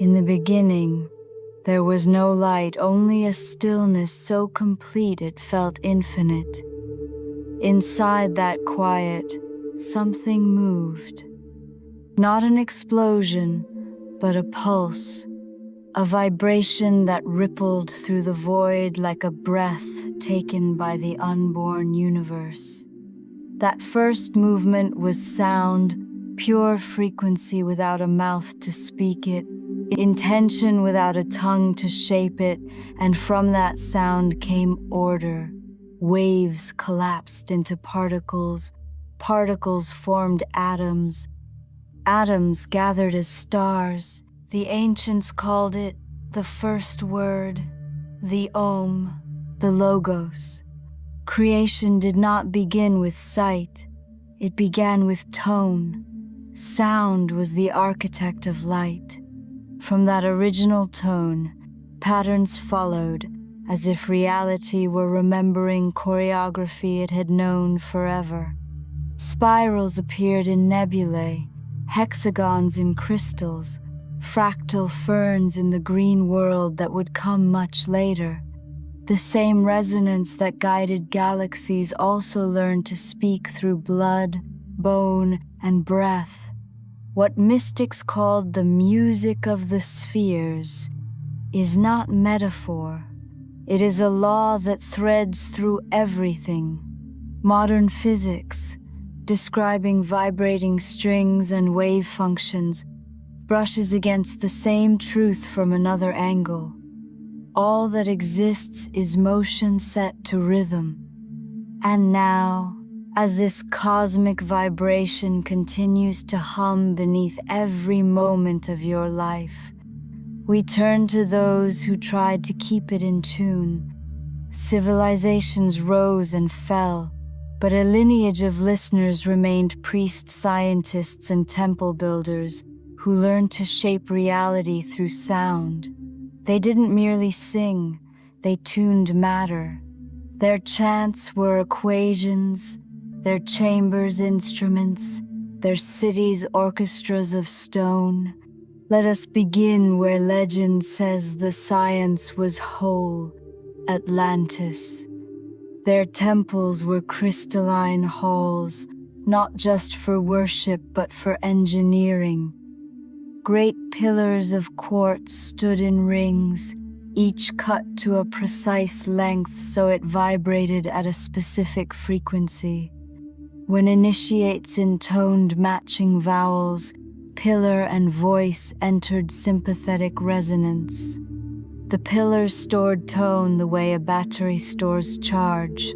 In the beginning, there was no light, only a stillness so complete it felt infinite. Inside that quiet, something moved. Not an explosion, but a pulse, a vibration that rippled through the void like a breath taken by the unborn universe. That first movement was sound, pure frequency without a mouth to speak it, intention without a tongue to shape it, and from that sound came order. Waves collapsed into particles, particles formed atoms, atoms gathered as stars. The ancients called it the first word, the Om, the Logos. Creation did not begin with sight, it began with tone. Sound was the architect of light. From that original tone, patterns followed, as if reality were remembering choreography it had known forever. Spirals appeared in nebulae, hexagons in crystals, fractal ferns in the green world that would come much later. The same resonance that guided galaxies also learned to speak through blood, bone, and breath. What mystics called the music of the spheres is not metaphor. It is a law that threads through everything. Modern physics, describing vibrating strings and wave functions, brushes against the same truth from another angle. All that exists is motion set to rhythm. And now, as this cosmic vibration continues to hum beneath every moment of your life, we turn to those who tried to keep it in tune. Civilizations rose and fell, but a lineage of listeners remained: priests, scientists, and temple builders who learned to shape reality through sound. They didn't merely sing, they tuned matter. Their chants were equations, their chambers instruments, their cities orchestras of stone. Let us begin where legend says the science was whole, Atlantis. Their temples were crystalline halls, not just for worship but for engineering. Great pillars of quartz stood in rings, each cut to a precise length so it vibrated at a specific frequency. When initiates intoned matching vowels, pillar and voice entered sympathetic resonance. The pillars stored tone the way a battery stores charge.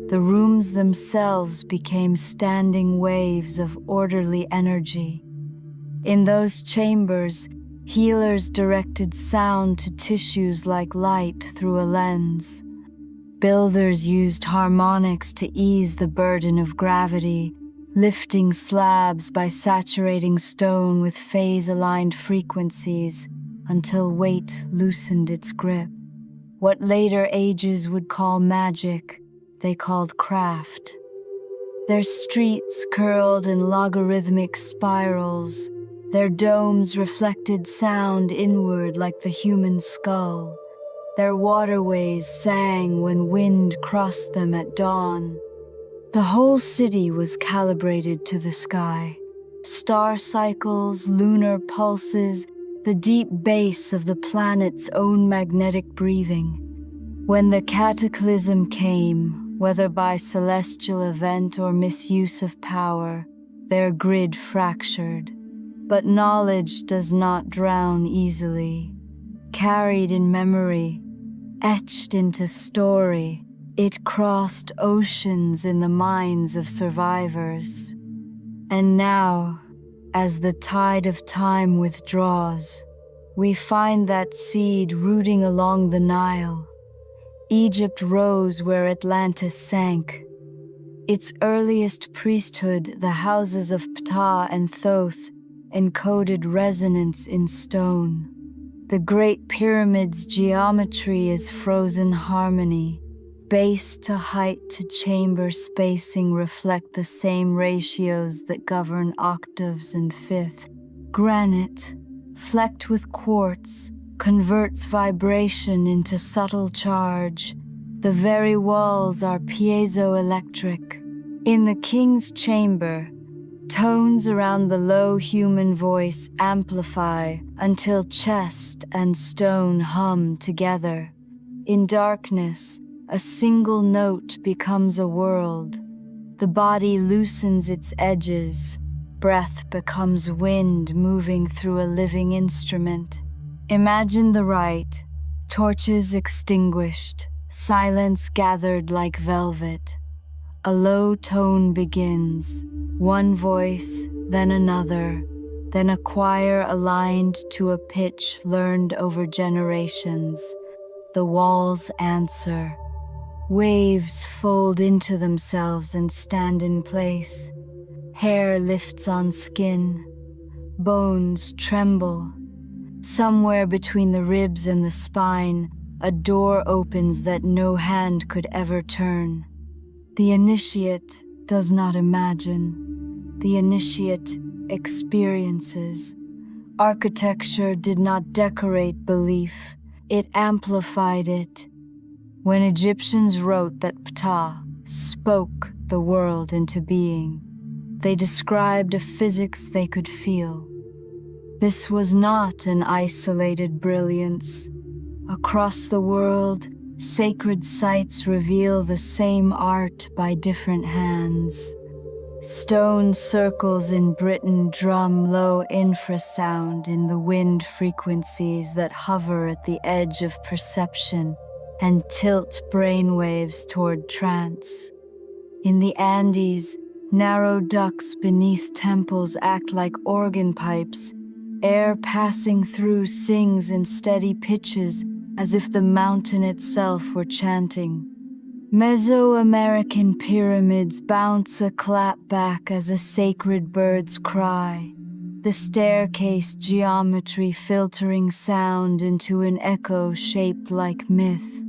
The rooms themselves became standing waves of orderly energy. In those chambers, healers directed sound to tissues like light through a lens. Builders used harmonics to ease the burden of gravity, lifting slabs by saturating stone with phase-aligned frequencies until weight loosened its grip. What later ages would call magic, they called craft. Their streets curled in logarithmic spirals. Their domes reflected sound inward like the human skull. Their waterways sang when wind crossed them at dawn. The whole city was calibrated to the sky. Star cycles, lunar pulses, the deep bass of the planet's own magnetic breathing. When the cataclysm came, whether by celestial event or misuse of power, their grid fractured. But knowledge does not drown easily. Carried in memory, etched into story, it crossed oceans in the minds of survivors. And now, as the tide of time withdraws, we find that seed rooting along the Nile. Egypt rose where Atlantis sank. Its earliest priesthood, the houses of Ptah and Thoth, encoded resonance in stone. The Great Pyramid's geometry is frozen harmony. Base to height to chamber spacing reflect the same ratios that govern octaves and fifth. Granite, flecked with quartz, converts vibration into subtle charge. The very walls are piezoelectric. In the king's chamber, tones around the low human voice amplify until chest and stone hum together. In darkness, a single note becomes a world. The body loosens its edges. Breath becomes wind moving through a living instrument. Imagine the rite, torches extinguished, silence gathered like velvet. A low tone begins, one voice, then another, then a choir aligned to a pitch learned over generations. The walls answer. Waves fold into themselves and stand in place. Hair lifts on skin. Bones tremble. Somewhere between the ribs and the spine, a door opens that no hand could ever turn. The initiate does not imagine. The initiate experiences. Architecture did not decorate belief. It amplified it. When Egyptians wrote that Ptah spoke the world into being, they described a physics they could feel. This was not an isolated brilliance. Across the world, sacred sites reveal the same art by different hands. Stone circles in Britain drum low infrasound in the wind frequencies that hover at the edge of perception and tilt brainwaves toward trance. In the Andes, narrow ducts beneath temples act like organ pipes. Air passing through sings in steady pitches as if the mountain itself were chanting. Mesoamerican pyramids bounce a clap back as a sacred bird's cry. The staircase geometry filtering sound into an echo shaped like myth.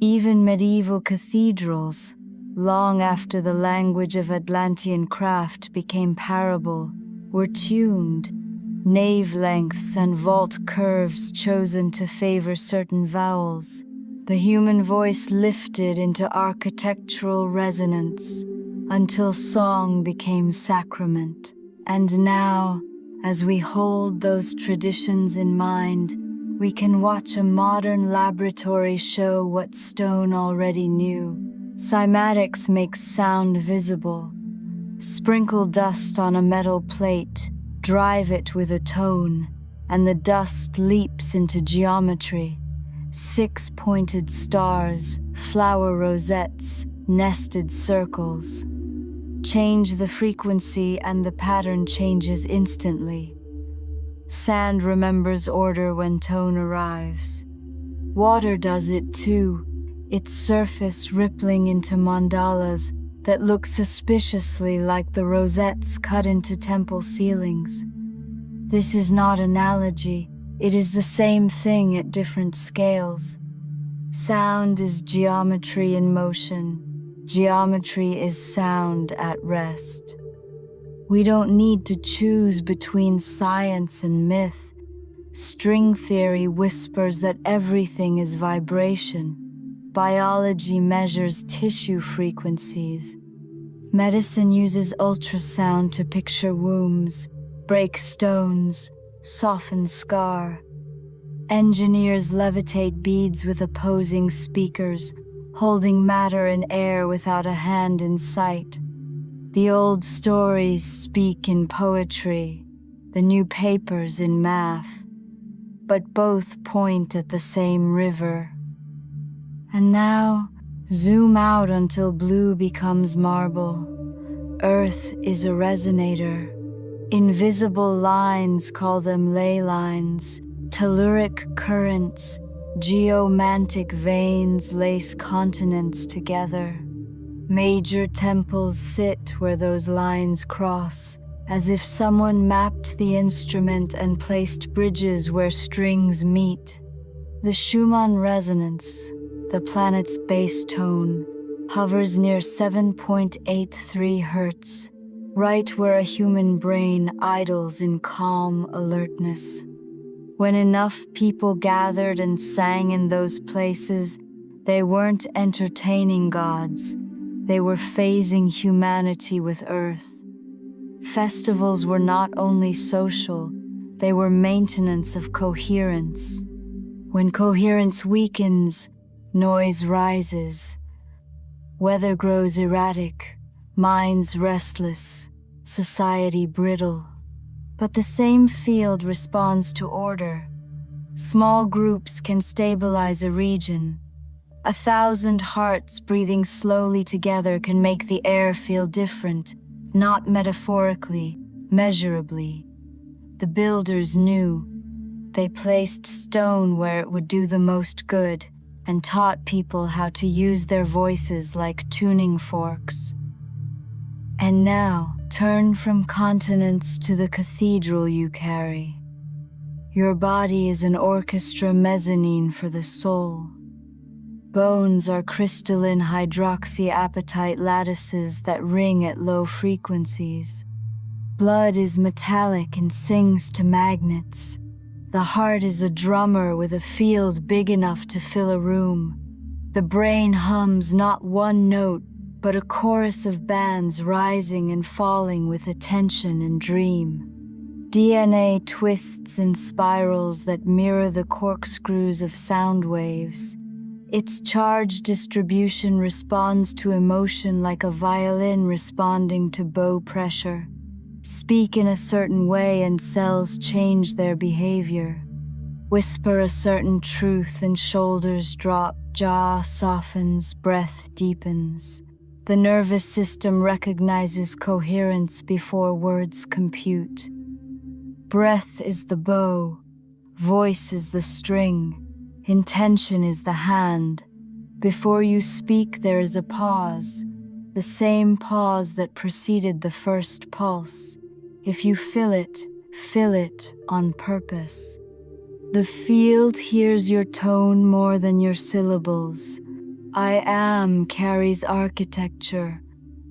Even medieval cathedrals, long after the language of Atlantean craft became parable, were tuned. Nave lengths and vault curves chosen to favor certain vowels. The human voice lifted into architectural resonance until song became sacrament. And now, as we hold those traditions in mind, we can watch a modern laboratory show what stone already knew. Cymatics makes sound visible. Sprinkle dust on a metal plate, drive it with a tone, and the dust leaps into geometry. 6 pointed stars, flower rosettes, nested circles. Change the frequency and the pattern changes instantly. Sand remembers order when tone arrives. Water does it too, its surface rippling into mandalas that look suspiciously like the rosettes cut into temple ceilings. This is not analogy, it is the same thing at different scales. Sound is geometry in motion. Geometry is sound at rest. We don't need to choose between science and myth. String theory whispers that everything is vibration. Biology measures tissue frequencies. Medicine uses ultrasound to picture wombs, break stones, soften scar. Engineers levitate beads with opposing speakers, holding matter in air without a hand in sight. The old stories speak in poetry, the new papers in math, but both point at the same river. And now, zoom out until blue becomes marble. Earth is a resonator. Invisible lines, call them ley lines, telluric currents, geomantic veins lace continents together. Major temples sit where those lines cross, as if someone mapped the instrument and placed bridges where strings meet. The Schumann resonance, the planet's bass tone, hovers near 7.83 hertz, right where a human brain idles in calm alertness. When enough people gathered and sang in those places, they weren't entertaining gods, they were phasing humanity with earth. Festivals were not only social, they were maintenance of coherence. When coherence weakens, noise rises. Weather grows erratic, minds restless, society brittle. But the same field responds to order. Small groups can stabilize a region. 1,000 hearts breathing slowly together can make the air feel different, not metaphorically, measurably. The builders knew. They placed stone where it would do the most good and taught people how to use their voices like tuning forks. And now, turn from continents to the cathedral you carry. Your body is an orchestra mezzanine for the soul. Bones are crystalline hydroxyapatite lattices that ring at low frequencies. Blood is metallic and sings to magnets. The heart is a drummer with a field big enough to fill a room. The brain hums not one note, but a chorus of bands rising and falling with attention and dream. DNA twists in spirals that mirror the corkscrews of sound waves. Its charge distribution responds to emotion like a violin responding to bow pressure. Speak in a certain way and cells change their behavior. Whisper a certain truth and shoulders drop, jaw softens, breath deepens. The nervous system recognizes coherence before words compute. Breath is the bow, voice is the string, intention is the hand. Before you speak, there is a pause, the same pause that preceded the first pulse. If you fill it on purpose. The field hears your tone more than your syllables. I am carries architecture.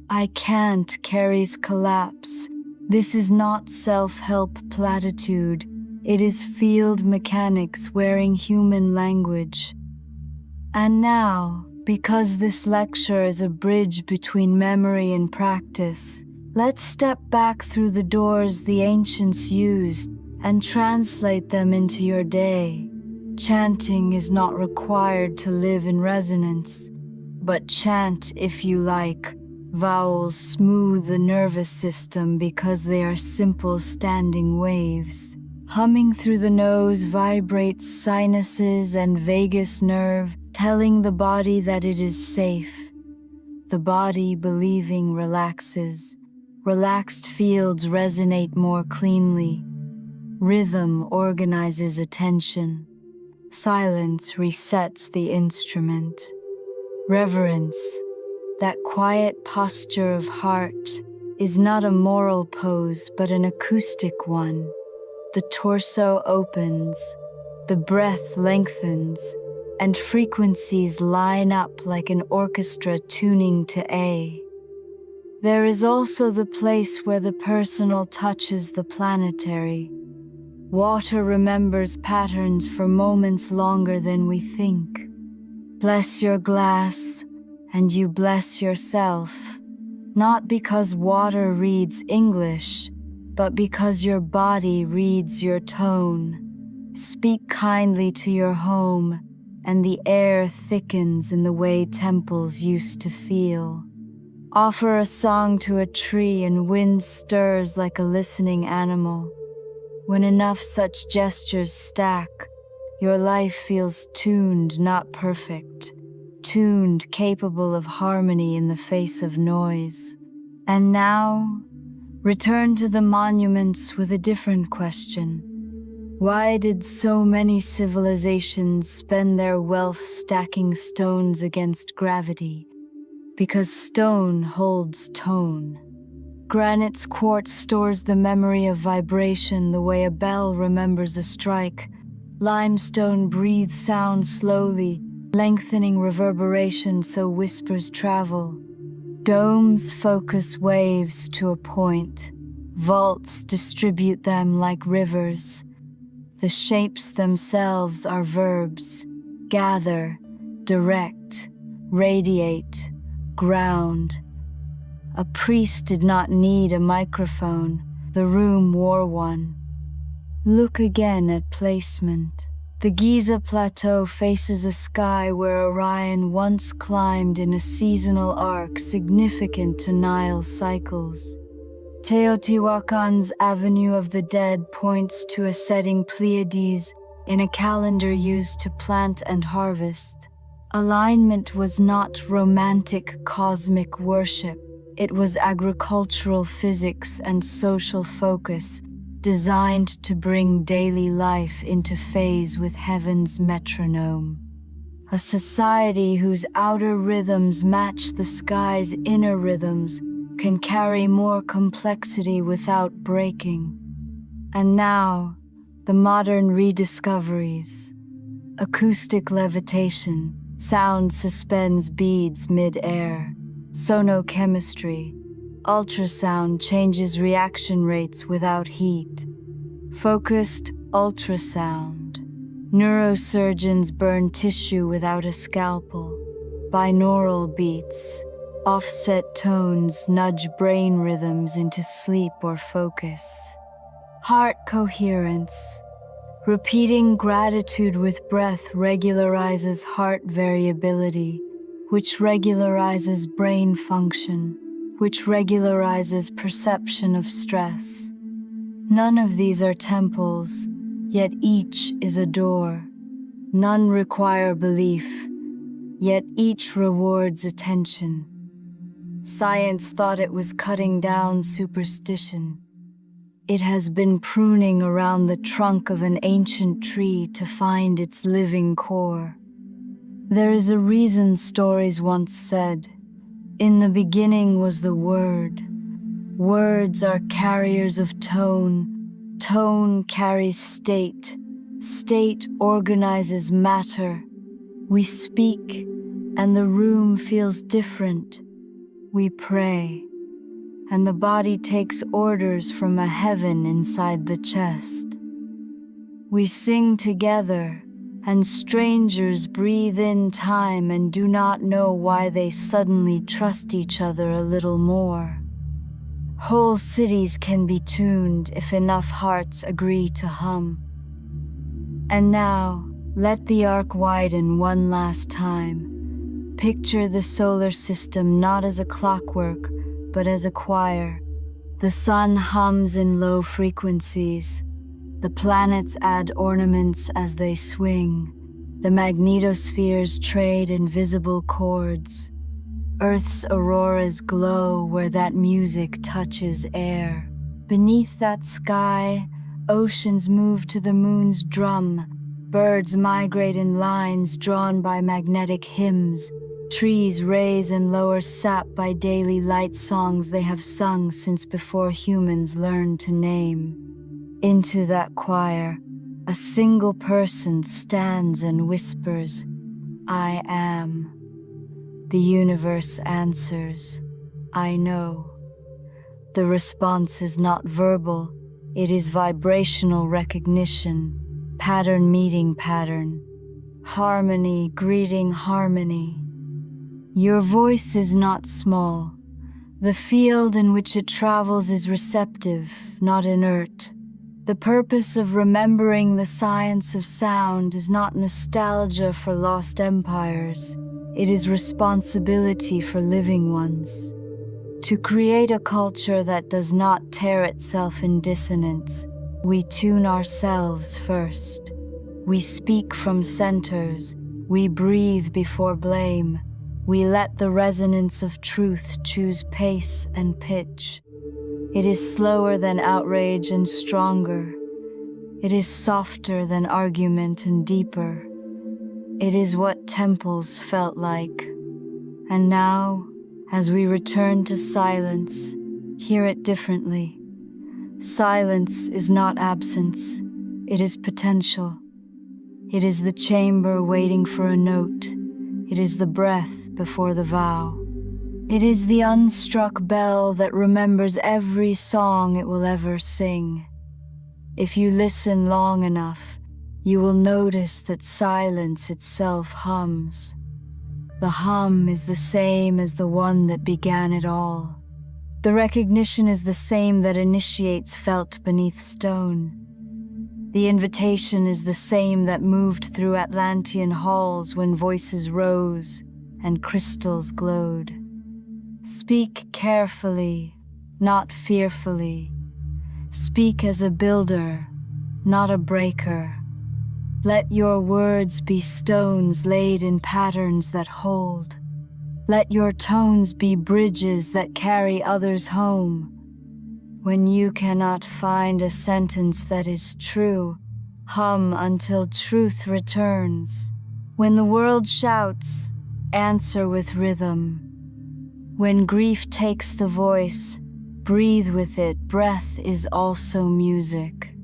I can't carries collapse. This is not self-help platitude. It is field mechanics wearing human language. And now, because this lecture is a bridge between memory and practice, let's step back through the doors the ancients used and translate them into your day. Chanting is not required to live in resonance, but chant if you like. Vowels smooth the nervous system because they are simple standing waves. Humming through the nose vibrates sinuses and vagus nerve, telling the body that it is safe. The body, believing, relaxes. Relaxed fields resonate more cleanly. Rhythm organizes attention. Silence resets the instrument. Reverence, that quiet posture of heart, is not a moral pose but an acoustic one. The torso opens, the breath lengthens, and frequencies line up like an orchestra tuning to A. There is also the place where the personal touches the planetary. Water remembers patterns for moments longer than we think. Bless your glass, and you bless yourself, not because water reads English, but because your body reads your tone. Speak kindly to your home, and the air thickens in the way temples used to feel. Offer a song to a tree and wind stirs like a listening animal. When enough such gestures stack, your life feels tuned, not perfect. Tuned, capable of harmony in the face of noise. And now, return to the monuments with a different question. Why did so many civilizations spend their wealth stacking stones against gravity? Because stone holds tone. Granite's quartz stores the memory of vibration the way a bell remembers a strike. Limestone breathes sound slowly, lengthening reverberation so whispers travel. Domes focus waves to a point. Vaults distribute them like rivers. The shapes themselves are verbs: gather, direct, radiate, ground. A priest did not need a microphone, the room wore one. Look again at placement. The Giza Plateau faces a sky where Orion once climbed in a seasonal arc significant to Nile cycles. Teotihuacan's Avenue of the Dead points to a setting Pleiades in a calendar used to plant and harvest. Alignment was not romantic cosmic worship. It was agricultural physics and social focus, designed to bring daily life into phase with heaven's metronome. A society whose outer rhythms match the sky's inner rhythms can carry more complexity without breaking. And now, the modern rediscoveries. Acoustic levitation, sound suspends beads mid-air. Sonochemistry, ultrasound changes reaction rates without heat. Focused ultrasound, neurosurgeons burn tissue without a scalpel. Binaural beats, offset tones nudge brain rhythms into sleep or focus. Heart coherence, repeating gratitude with breath regularizes heart variability, which regularizes brain function, which regularizes perception of stress. None of these are temples, yet each is a door. None require belief, yet each rewards attention. Science thought it was cutting down superstition. It has been pruning around the trunk of an ancient tree to find its living core. There is a reason stories once said, "In the beginning was the Word." Words are carriers of tone. Tone carries state. State organizes matter. We speak, and the room feels different. We pray, and the body takes orders from a heaven inside the chest. We sing together, and strangers breathe in time and do not know why they suddenly trust each other a little more. Whole cities can be tuned if enough hearts agree to hum. And now, let the arc widen one last time. Picture the solar system not as a clockwork, but as a choir. The sun hums in low frequencies. The planets add ornaments as they swing. The magnetospheres trade invisible chords. Earth's auroras glow where that music touches air. Beneath that sky, oceans move to the moon's drum. Birds migrate in lines drawn by magnetic hymns. Trees raise and lower sap by daily light songs they have sung since before humans learned to name. Into that choir, a single person stands and whispers, "I am." The universe answers, "I know." The response is not verbal, it is vibrational recognition, pattern meeting pattern, harmony greeting harmony. Your voice is not small. The field in which it travels is receptive, not inert. The purpose of remembering the science of sound is not nostalgia for lost empires. It is responsibility for living ones. To create a culture that does not tear itself in dissonance, we tune ourselves first. We speak from centers. We breathe before blame. We let the resonance of truth choose pace and pitch. It is slower than outrage and stronger. It is softer than argument and deeper. It is what temples felt like. And now, as we return to silence, hear it differently. Silence is not absence. It is potential. It is the chamber waiting for a note. It is the breath before the vow. It is the unstruck bell that remembers every song it will ever sing. If you listen long enough, you will notice that silence itself hums. The hum is the same as the one that began it all. The recognition is the same that initiates felt beneath stone. The invitation is the same that moved through Atlantean halls when voices rose and crystals glowed. Speak carefully, not fearfully. Speak as a builder, not a breaker. Let your words be stones laid in patterns that hold. Let your tones be bridges that carry others home. When you cannot find a sentence that is true, hum until truth returns. When the world shouts, answer with rhythm. When grief takes the voice, breathe with it. Breath is also music.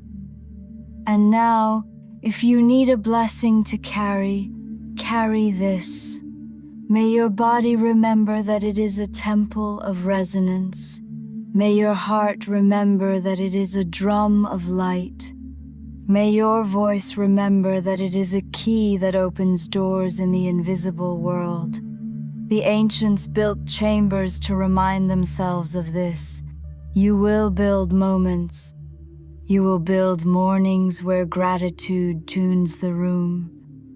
And now, if you need a blessing to carry, carry this. May your body remember that it is a temple of resonance. May your heart remember that it is a drum of light. May your voice remember that it is a key that opens doors in the invisible world. The ancients built chambers to remind themselves of this. You will build moments. You will build mornings where gratitude tunes the room.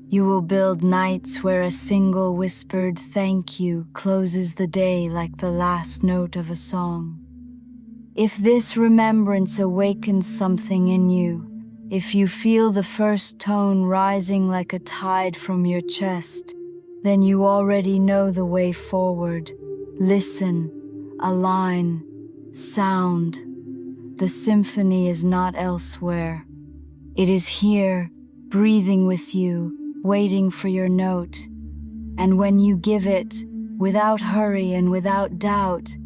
You will build nights where a single whispered thank you closes the day like the last note of a song. If this remembrance awakens something in you, if you feel the first tone rising like a tide from your chest, then you already know the way forward. Listen, align, sound. The symphony is not elsewhere. It is here, breathing with you, waiting for your note. And when you give it, without hurry and without doubt,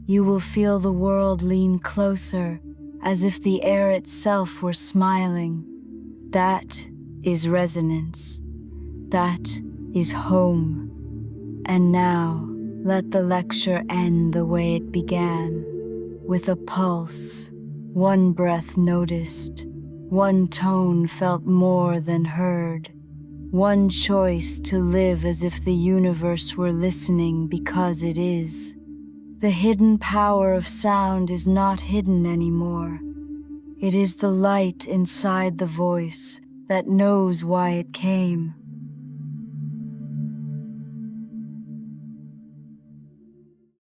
you will feel the world lean closer, as if the air itself were smiling. That is resonance. That is home. And now, let the lecture end the way it began, with a pulse, one breath noticed, one tone felt more than heard, one choice to live as if the universe were listening because it is. The hidden power of sound is not hidden anymore. It is the light inside the voice that knows why it came.